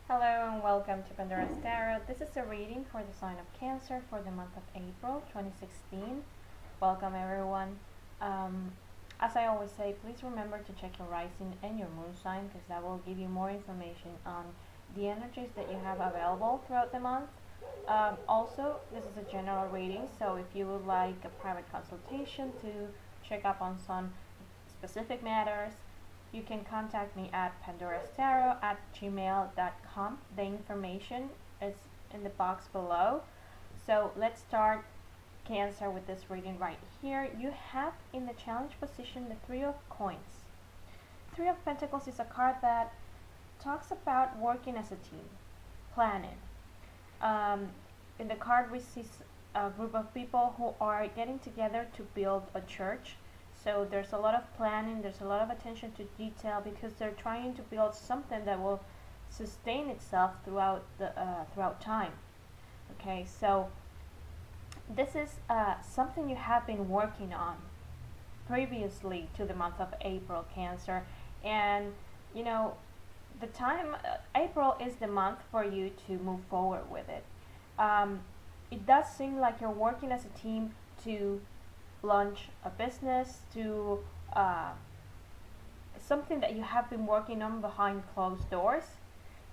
Hello and welcome to Pandora's Tarot. This is a reading for the sign of Cancer for the month of April 2016. Welcome everyone. As I always say, please remember to check your rising and your moon sign because that will give you more information on the energies that you have available throughout the month. Also, this is a general reading, so if you would like a private consultation to check up on some specific matters, you can contact me at pandorastarot@gmail.com. The information is in the box below. So let's start Cancer with this reading right here. You have in the challenge position the Three of Coins. Three of Pentacles is a card that talks about working as a team, planning. In the card we see a group of people who are getting together to build a church. So there's a lot of planning, there's a lot of attention to detail because they're trying to build something that will sustain itself throughout time. Okay, so this is something you have been working on previously to the month of April, Cancer, and you know the time April is the month for you to move forward with it. It does seem like you're working as a team to launch a business, to something that you have been working on behind closed doors.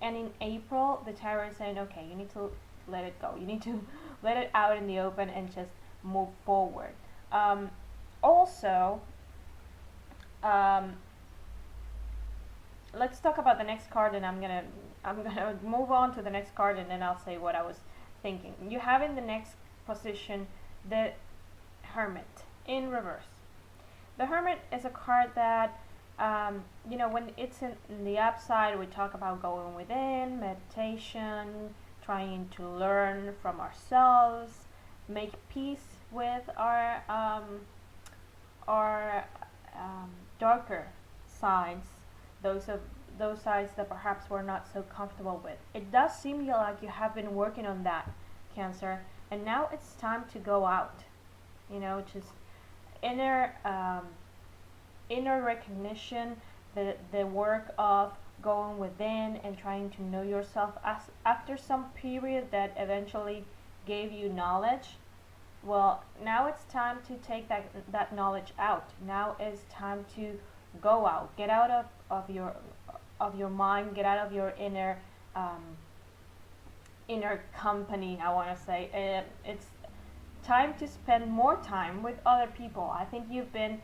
And in April, the tarot is saying, okay, you need to let it go. You need to let it out in the open and just move forward. Also, let's talk about the next card, and I'm gonna move on to the next card, and then I'll say what I was thinking. You have in the next position the Hermit in reverse. The Hermit is a card that when it's in the upside, we talk about going within, meditation, trying to learn from ourselves, make peace with our darker sides, those sides that perhaps we're not so comfortable with. It does seem like you have been working on that, Cancer, and now it's time to go out. Just inner recognition, the work of going within and trying to know yourself after some period that eventually gave you knowledge. Well, now it's time to take that knowledge out. Now it's time to go out, get out of your mind, get out of your inner company, I want to say. It's time to spend more time with other people. I think you've been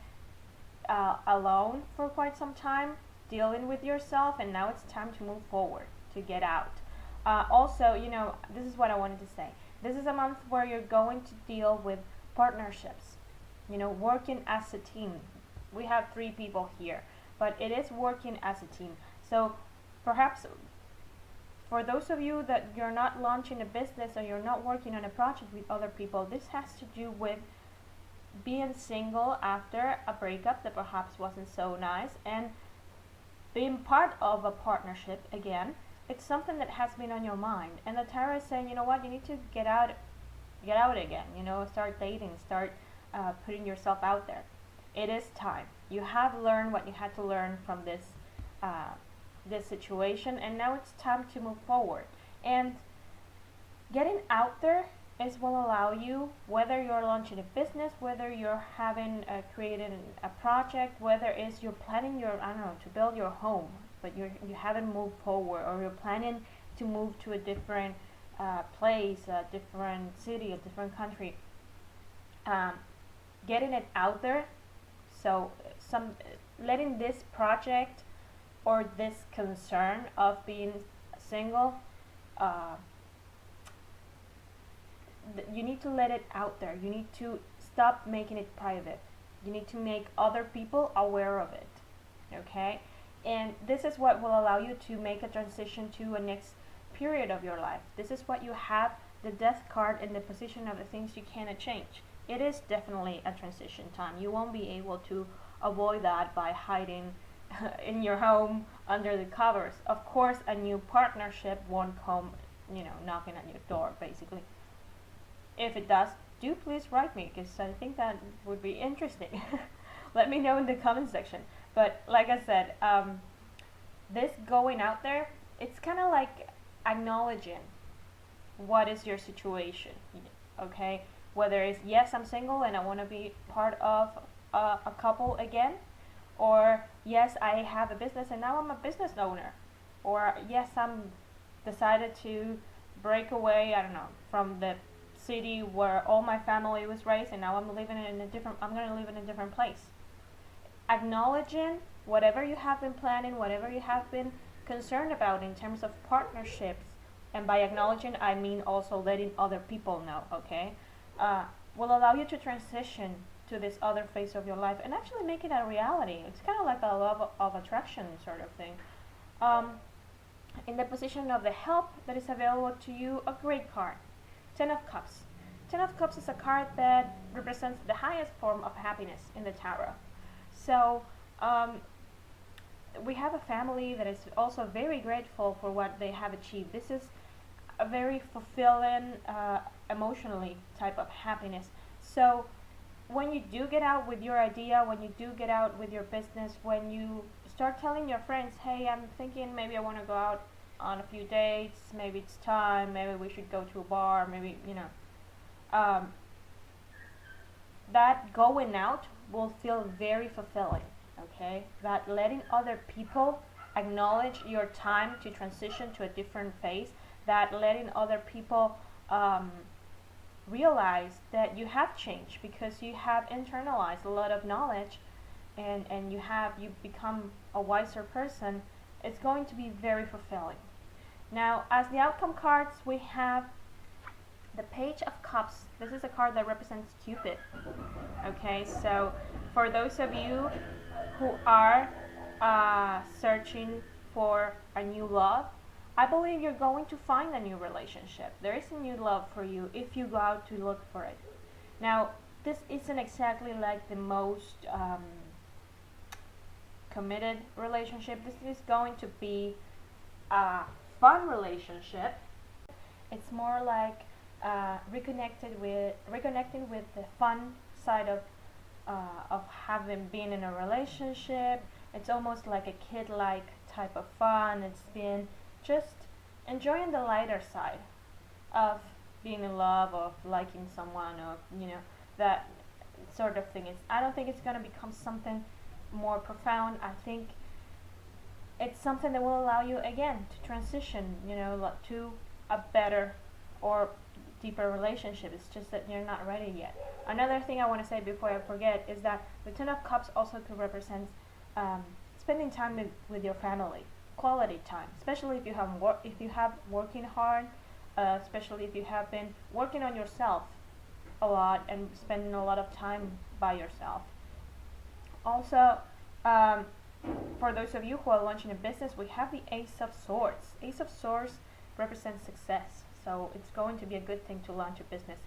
alone for quite some time, dealing with yourself, and now it's time to move forward, to get out. Also, this is what I wanted to say. This is a month where you're going to deal with partnerships, working as a team. We have 3 people here, but it is working as a team. So perhaps for those of you that you're not launching a business or you're not working on a project with other people, this has to do with being single after a breakup that perhaps wasn't so nice and being part of a partnership again. It's something that has been on your mind, and the tarot is saying, you know what, you need to get out again. Start dating, start putting yourself out there. It is time. You have learned what you had to learn from this situation, and now it's time to move forward. And getting out there will allow you, whether you're launching a business, whether you're having created a project, whether it's you're planning to build your home, but you haven't moved forward, or you're planning to move to a different place, a different city, a different country. Getting it out there, so letting this project or this concern of being single, you need to let it out there. You need to stop making it private. You need to make other people aware of it. Okay? And this is what will allow you to make a transition to a next period of your life. This is what you have, the Death card, in the position of the things you cannot change. It is definitely a transition time. You won't be able to avoid that by hiding in your home under the covers. Of course, a new partnership won't come, knocking at your door, basically. If it does, do please write me, because I think that would be interesting. Let me know in the comment section. But like I said, this going out there, it's kind of like acknowledging what is your situation, okay? Whether it's yes, I'm single and I want to be part of a couple again, or yes, I have a business and now I'm a business owner, or yes, I'm decided to break away, I don't know, from the city where all my family was raised and now I'm living in a different, I'm going to live in a different place. Acknowledging whatever you have been planning, whatever you have been concerned about in terms of partnerships, and by acknowledging I mean also letting other people know, okay, will allow you to transition to this other phase of your life and actually make it a reality. It's kind of like a law of attraction sort of thing. In the position of the help that is available to you, a great card, Ten of Cups. Ten of Cups is a card that represents the highest form of happiness in the tarot. So we have a family that is also very grateful for what they have achieved. This is a very fulfilling, emotionally type of happiness. So when you do get out with your idea, when you do get out with your business, when you start telling your friends, hey, I'm thinking maybe I want to go out on a few dates, maybe it's time, maybe we should go to a bar, maybe, that going out will feel very fulfilling, okay? That letting other people acknowledge your time to transition to a different phase, that letting other people realize that you have changed because you have internalized a lot of knowledge and you've become a wiser person, it's going to be very fulfilling. Now, as the outcome cards, we have the Page of Cups. This is a card that represents Cupid. Okay, so for those of you who are searching for a new love, I believe you're going to find a new relationship. There is a new love for you if you go out to look for it. Now, this isn't exactly like the most committed relationship. This is going to be a fun relationship. It's more like reconnecting with the fun side of having been in a relationship. It's almost like a kid-like type of fun. It's been just enjoying the lighter side of being in love, of liking someone, or that sort of thing. I don't think it's going to become something more profound. I think it's something that will allow you again to transition, to a better or deeper relationship. It's just that you're not ready yet. Another thing I want to say before I forget is that the Ten of Cups also could represent spending time with your family, quality time, especially if you have working hard, especially if you have been working on yourself a lot and spending a lot of time by yourself. Also, for those of you who are launching a business, we have the Ace of Swords. Ace of Swords represents success, so it's going to be a good thing to launch a business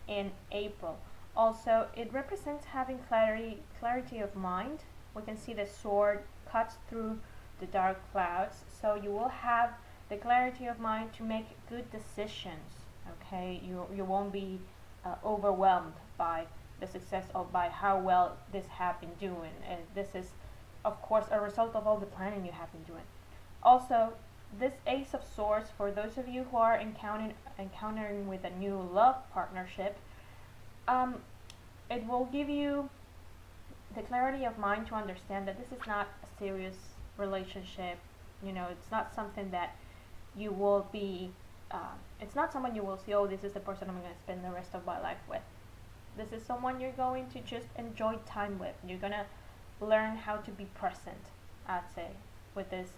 in April. Also, it represents having clarity of mind. We can see the sword cuts through the dark clouds, so you will have the clarity of mind to make good decisions. Okay, you won't be overwhelmed by the success or by how well this have been doing, and this is of course a result of all the planning you have been doing. Also, this Ace of Swords, for those of you who are encountering with a new love partnership, it will give you the clarity of mind to understand that this is not a serious relationship. It's not something that you will be it's not someone you will see, oh, this is the person I'm going to spend the rest of my life with. This is someone you're going to just enjoy time with. You're going to learn how to be present, I'd say, with this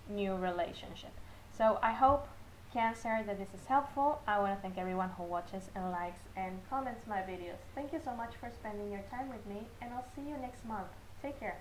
new relationship. So I hope, Cancer, that this is helpful. I want to thank everyone who watches and likes and comments my videos. Thank you so much for spending your time with me, and I'll see you next month. Take care.